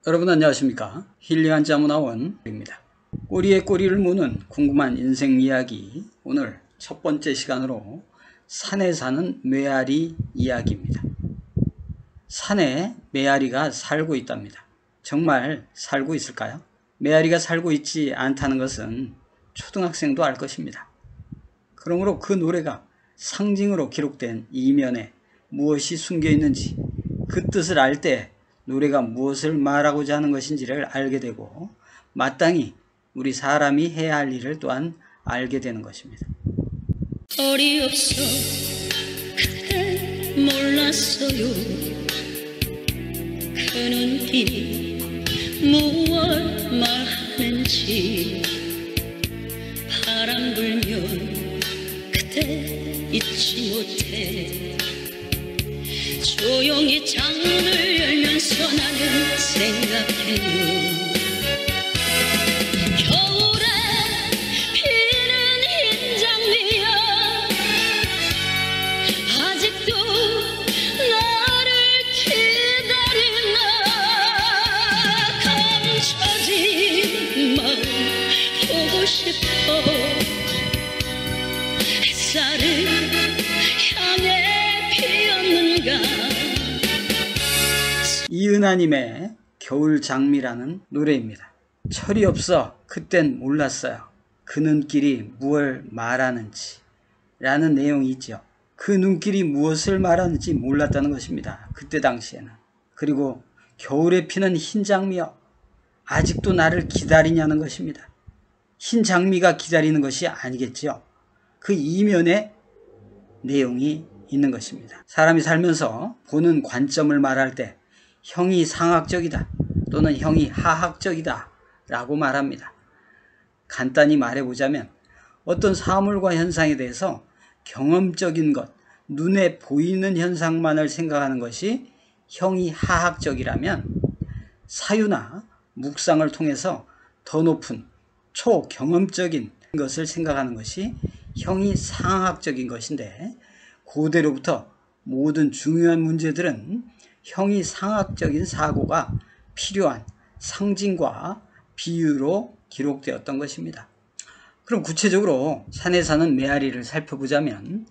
여러분 안녕하십니까? 힐링한 자문화원입니다. 꼬리에 꼬리를 무는 궁금한 인생 이야기, 오늘 첫 번째 시간으로 산에 사는 메아리 이야기입니다. 산에 메아리가 살고 있답니다. 정말 살고 있을까요? 메아리가 살고 있지 않다는 것은 초등학생도 알 것입니다. 그러므로 그 노래가 상징으로 기록된 이면에 무엇이 숨겨 있는지, 그 뜻을 알 때 노래가 무엇을 말하고자 하는 것인지를 알게 되고 마땅히 우리 사람이 해야 할 일을 또한 알게 되는 것입니다. 어리없어 그대 몰랐어요. 그 눈길이 무얼 말하는지. 바람 불면 그대 잊지 못해. 조용히 창문을 열면서 나는 생각해요. 겨울에 피는 흰 장미야, 아직도 나를 기다리나. 감춰진 마음 보고 싶어. 햇살을 향해 피었는가. 이은하님의 겨울 장미라는 노래입니다. 철이 없어 그땐 몰랐어요. 그 눈길이 무엇을 말하는지 라는 내용이 있죠. 그 눈길이 무엇을 말하는지 몰랐다는 것입니다. 그때 당시에는. 그리고 겨울에 피는 흰 장미여, 아직도 나를 기다리냐는 것입니다. 흰 장미가 기다리는 것이 아니겠죠. 그 이면에 내용이 있는 것입니다. 사람이 살면서 보는 관점을 말할 때 형이 상학적이다 또는 형이 하학적이다 라고 말합니다. 간단히 말해보자면 어떤 사물과 현상에 대해서 경험적인 것, 눈에 보이는 현상만을 생각하는 것이 형이 하학적이라면, 사유나 묵상을 통해서 더 높은 초경험적인 것을 생각하는 것이 형이 상학적인 것인데, 고대로부터 모든 중요한 문제들은 형이 상학적인 사고가 필요한 상징과 비유로 기록되었던 것입니다. 그럼 구체적으로 산에 사는 메아리를 살펴보자면,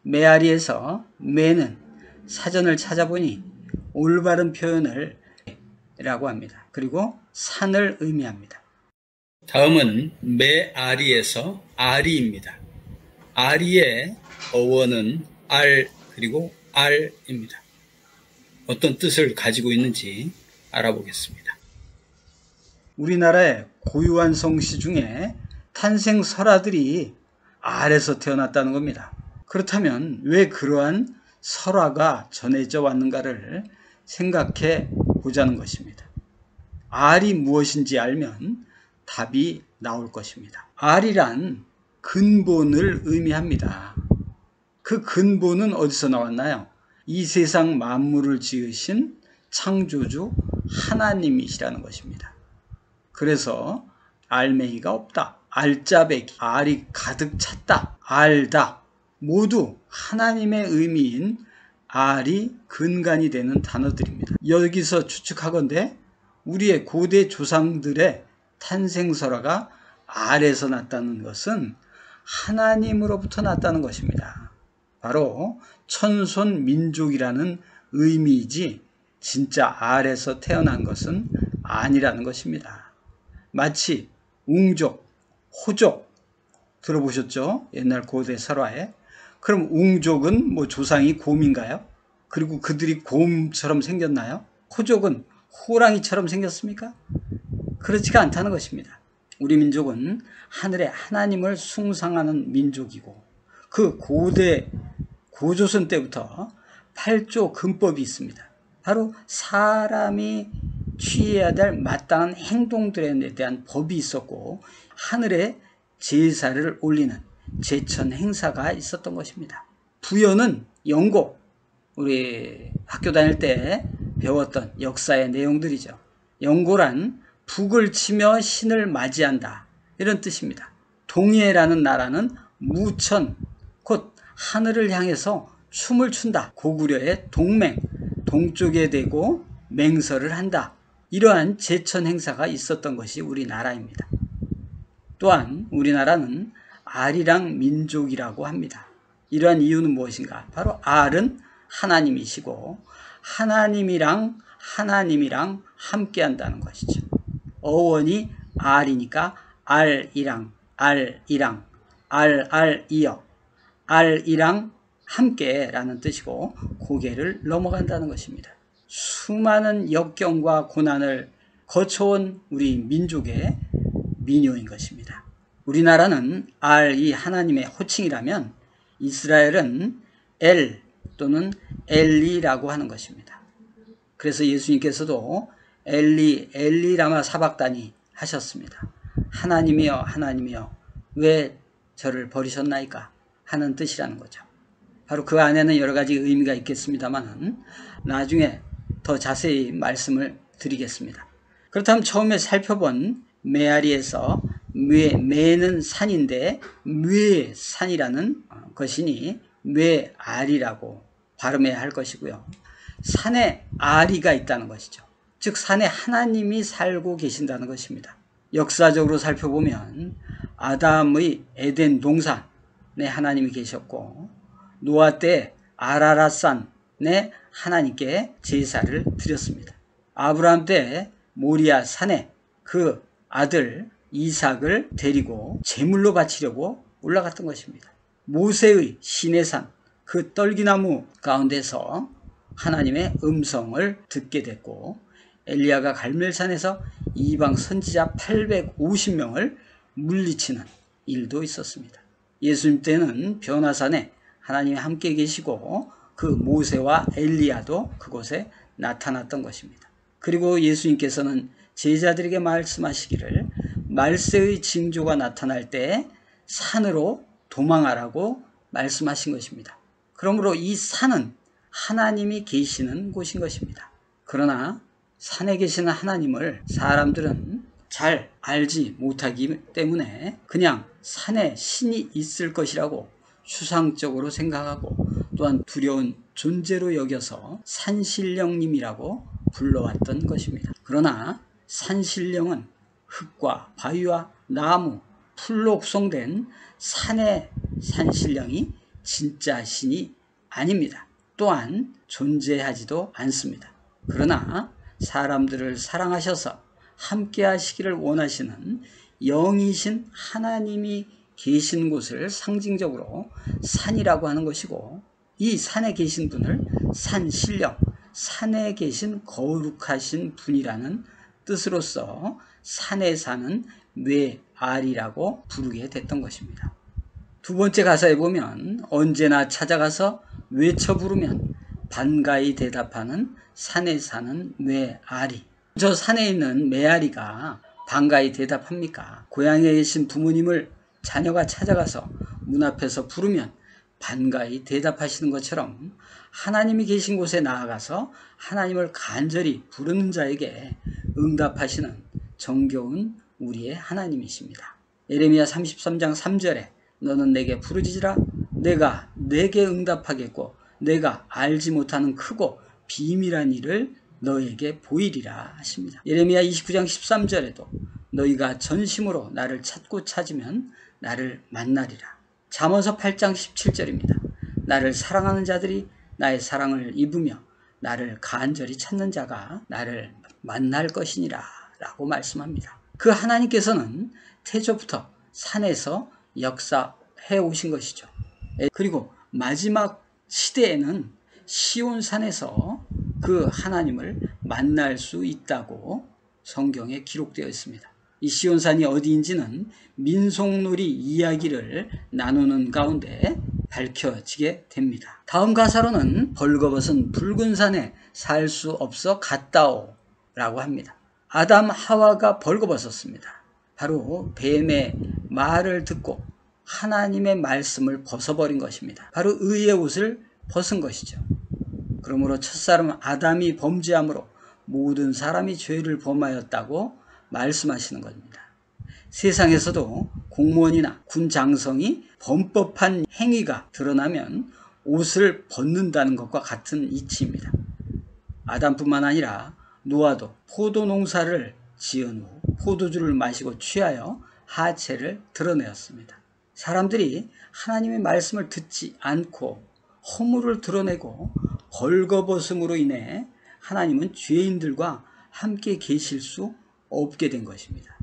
메아리에서 메는 사전을 찾아보니 올바른 표현을 라고 합니다. 그리고 산을 의미합니다. 다음은 메아리에서 아리입니다. 아리의 어원은 알 그리고 알입니다. 어떤 뜻을 가지고 있는지 알아보겠습니다. 우리나라의 고유한 성씨 중에 탄생 설화들이 알에서 태어났다는 겁니다. 그렇다면 왜 그러한 설화가 전해져 왔는가를 생각해 보자는 것입니다. 알이 무엇인지 알면 답이 나올 것입니다. 알이란 근본을 의미합니다. 그 근본은 어디서 나왔나요? 이 세상 만물을 지으신 창조주 하나님이시라는 것입니다. 그래서 알맹이가 없다, 알짜배기, 알이 가득 찼다, 알다, 모두 하나님의 의미인 알이 근간이 되는 단어들입니다. 여기서 추측하건대 우리의 고대 조상들의 탄생설화가 알에서 났다는 것은 하나님으로부터 났다는 것입니다. 바로 천손민족이라는 의미이지 진짜 알에서 태어난 것은 아니라는 것입니다. 마치 웅족, 호족 들어보셨죠? 옛날 고대 설화에. 그럼 웅족은 조상이 곰인가요? 그리고 그들이 곰처럼 생겼나요? 호족은 호랑이처럼 생겼습니까? 그렇지가 않다는 것입니다. 우리 민족은 하늘의 하나님을 숭상하는 민족이고, 그 고조선 때부터 8조 근법이 있습니다. 바로 사람이 취해야 될 마땅한 행동들에 대한 법이 있었고, 하늘에 제사를 올리는 제천 행사가 있었던 것입니다. 부여는 영고, 우리 학교 다닐 때 배웠던 역사의 내용들이죠. 영고란 북을 치며 신을 맞이한다, 이런 뜻입니다. 동해라는 나라는 무천, 곧 하늘을 향해서 춤을 춘다. 고구려의 동맹, 동쪽에 대고 맹설을 한다. 이러한 제천 행사가 있었던 것이 우리나라입니다. 또한 우리나라는 아리랑 민족이라고 합니다. 이러한 이유는 무엇인가? 바로 알은 하나님이시고 하나님이랑 함께 한다는 것이죠. 어원이 알이니까 알이랑 알이여 알이랑 함께 라는 뜻이고 고개를 넘어간다는 것입니다. 수많은 역경과 고난을 거쳐온 우리 민족의 민요인 것입니다. 우리나라는 알이 하나님의 호칭이라면 이스라엘은 엘 또는 엘리라고 하는 것입니다. 그래서 예수님께서도 엘리 라마 사박다니 하셨습니다. 하나님이여 왜 저를 버리셨나이까 하는 뜻이라는 거죠. 바로 그 안에는 여러 가지 의미가 있겠습니다만 나중에 더 자세히 말씀을 드리겠습니다. 그렇다면 처음에 살펴본 메아리에서 메는 산인데 뇌산이라는 것이니 뇌알이라고 발음해야 할 것이고요. 산에 아리가 있다는 것이죠. 즉 산에 하나님이 살고 계신다는 것입니다. 역사적으로 살펴보면 아담의 에덴 동산에 하나님이 계셨고 노아 때 아라랏산에 하나님께 제사를 드렸습니다. 아브라함 때 모리아 산에 그 아들 이삭을 데리고 제물로 바치려고 올라갔던 것입니다. 모세의 시내산 그 떨기나무 가운데서 하나님의 음성을 듣게 됐고 엘리야가 갈멜산에서 이방 선지자 850명을 물리치는 일도 있었습니다. 예수님 때는 변화산에 하나님이 함께 계시고 그 모세와 엘리야도 그곳에 나타났던 것입니다. 그리고 예수님께서는 제자들에게 말씀하시기를 말세의 징조가 나타날 때 산으로 도망하라고 말씀하신 것입니다. 그러므로 이 산은 하나님이 계시는 곳인 것입니다. 그러나 산에 계시는 하나님을 사람들은 잘 알지 못하기 때문에 그냥 산에 신이 있을 것이라고 추상적으로 생각하고 또한 두려운 존재로 여겨서 산신령님이라고 불러왔던 것입니다. 그러나 산신령은 흙과 바위와 나무, 풀로 구성된 산의 산신령이 진짜 신이 아닙니다. 또한 존재하지도 않습니다. 그러나 사람들을 사랑하셔서 함께 하시기를 원하시는 영이신 하나님이 계신 곳을 상징적으로 산이라고 하는 것이고 이 산에 계신 분을 산신령, 산에 계신 거룩하신 분이라는 뜻으로서 산에 사는 뇌알이라고 부르게 됐던 것입니다. 두 번째 가사에 보면 언제나 찾아가서 외쳐 부르면 반가이 대답하는 산에 사는 뇌알이. 저 산에 있는 메아리가 반가이 대답합니까? 고향에 계신 부모님을 자녀가 찾아가서 문 앞에서 부르면 반가이 대답하시는 것처럼 하나님이 계신 곳에 나아가서 하나님을 간절히 부르는 자에게 응답하시는 정겨운 우리의 하나님이십니다. 예레미야 33장 3절에 너는 내게 부르짖으라 내가 내게 응답하겠고 내가 알지 못하는 크고 비밀한 일을 너에게 보이리라 하십니다. 예레미야 29장 13절에도 너희가 전심으로 나를 찾고 찾으면 나를 만나리라. 잠언서 8장 17절입니다. 나를 사랑하는 자들이 나의 사랑을 입으며 나를 간절히 찾는 자가 나를 만날 것이니라 라고 말씀합니다. 그 하나님께서는 태초부터 산에서 역사해 오신 것이죠. 그리고 마지막 시대에는 시온산에서 그 하나님을 만날 수 있다고 성경에 기록되어 있습니다. 이 시온산이 어디인지는 민속놀이 이야기를 나누는 가운데 밝혀지게 됩니다. 다음 가사로는 벌거벗은 붉은 산에 살 수 없어 갔다오 라고 합니다. 아담 하와가 벌거벗었습니다. 바로 뱀의 말을 듣고 하나님의 말씀을 벗어버린 것입니다. 바로 의의 옷을 벗은 것이죠. 그러므로 첫사람 아담이 범죄함으로 모든 사람이 죄를 범하였다고 말씀하시는 겁니다. 세상에서도 공무원이나 군 장성이 범법한 행위가 드러나면 옷을 벗는다는 것과 같은 이치입니다. 아담뿐만 아니라 노아도 포도 농사를 지은 후 포도주를 마시고 취하여 하체를 드러내었습니다. 사람들이 하나님의 말씀을 듣지 않고 허물을 드러내고 벌거벗음으로 인해 하나님은 죄인들과 함께 계실 수 없게 된 것입니다.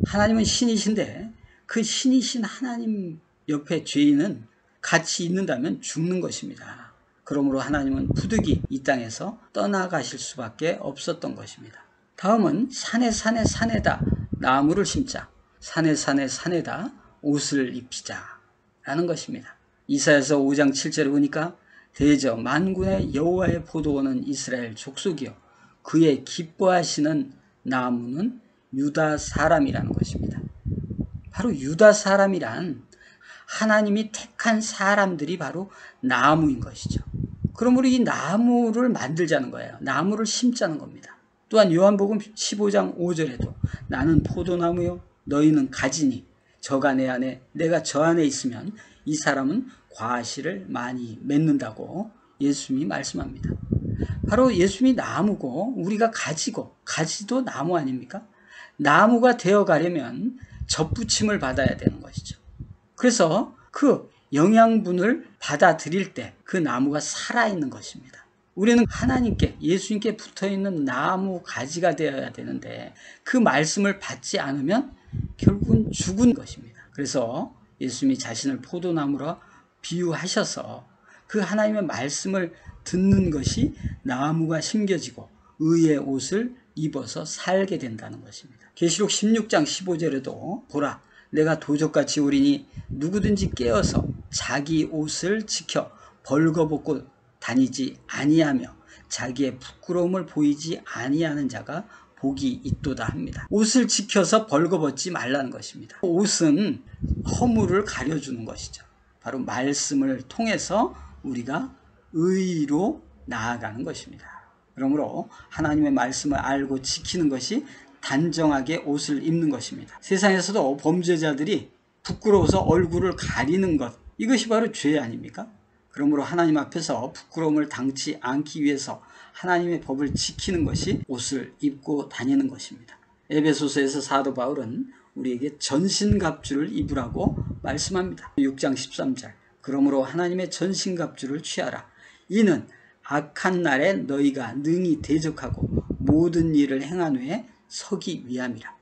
하나님은 신이신데 그 신이신 하나님 옆에 죄인은 같이 있는다면 죽는 것입니다. 그러므로 하나님은 부득이 이 땅에서 떠나가실 수밖에 없었던 것입니다. 다음은 산에다 나무를 심자, 산에다 옷을 입히자 라는 것입니다. 이사야서 5장 7절에 보니까 대저 만군의 여호와의 포도원은 이스라엘 족속이요 그의 기뻐하시는 나무는 유다 사람이라는 것입니다. 바로 유다 사람이란 하나님이 택한 사람들이 바로 나무인 것이죠. 그러므로 이 나무를 만들자는 거예요. 나무를 심자는 겁니다. 또한 요한복음 15장 5절에도 나는 포도나무요 너희는 가지니 저가 내 안에 내가 저 안에 있으면 이 사람은 과실을 많이 맺는다고 예수님이 말씀합니다. 바로 예수님이 나무고 우리가 가지도 나무 아닙니까? 나무가 되어 가려면 접붙임을 받아야 되는 것이죠. 그래서 그 영양분을 받아들일 때 그 나무가 살아있는 것입니다. 우리는 하나님께 예수님께 붙어있는 나무 가지가 되어야 되는데 그 말씀을 받지 않으면 결국은 죽은 것입니다. 그래서 예수님이 자신을 포도나무라 비유하셔서 그 하나님의 말씀을 듣는 것이 나무가 심겨지고 의의 옷을 입어서 살게 된다는 것입니다. 계시록 16장 15절에도 보라 내가 도적같이 오리니 누구든지 깨어서 자기 옷을 지켜 벌거벗고 다니지 아니하며 자기의 부끄러움을 보이지 아니하는 자가 복이 있도다 합니다. 옷을 지켜서 벌거벗지 말라는 것입니다. 옷은 허물을 가려주는 것이죠. 바로 말씀을 통해서 우리가 의로 나아가는 것입니다. 그러므로 하나님의 말씀을 알고 지키는 것이 단정하게 옷을 입는 것입니다. 세상에서도 범죄자들이 부끄러워서 얼굴을 가리는 것, 이것이 바로 죄 아닙니까? 그러므로 하나님 앞에서 부끄러움을 당치 않기 위해서 하나님의 법을 지키는 것이 옷을 입고 다니는 것입니다. 에베소서에서 사도 바울은 우리에게 전신갑주를 입으라고 말씀합니다. 6장 13절 그러므로 하나님의 전신갑주를 취하라. 이는 악한 날에 너희가 능히 대적하고 모든 일을 행한 후에 서기 위함이라.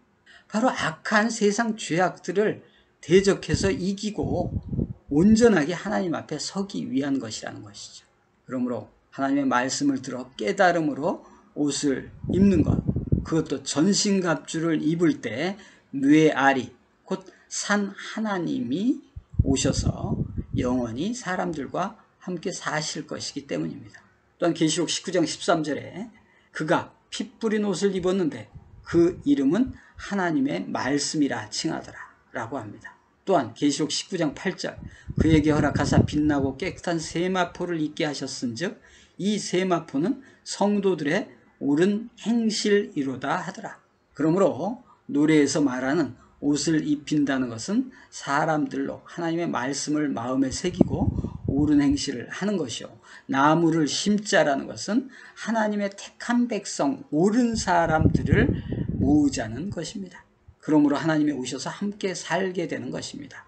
바로 악한 세상 죄악들을 대적해서 이기고 온전하게 하나님 앞에 서기 위한 것이라는 것이죠. 그러므로 하나님의 말씀을 들어 깨달음으로 옷을 입는 것, 그것도 전신갑주를 입을 때 뇌아리 곧 산 하나님이 오셔서 영원히 사람들과 함께 사실 것이기 때문입니다. 또한 계시록 19장 13절에 그가 피 뿌린 옷을 입었는데 그 이름은 하나님의 말씀이라 칭하더라 라고 합니다. 또한 계시록 19장 8절 그에게 허락하사 빛나고 깨끗한 세마포를 입게 하셨은즉 이 세마포는 성도들의 옳은 행실이로다 하더라. 그러므로 노래에서 말하는 옷을 입힌다는 것은 사람들로 하나님의 말씀을 마음에 새기고 옳은 행실을 하는 것이요 나무를 심자라는 것은 하나님의 택한 백성 옳은 사람들을 모으자는 것입니다. 그러므로 하나님이 오셔서 함께 살게 되는 것입니다.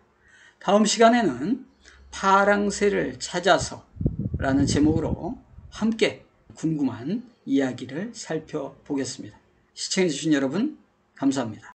다음 시간에는 파랑새를 찾아서 라는 제목으로 함께 궁금한 이야기를 살펴보겠습니다. 시청해 주신 여러분 감사합니다.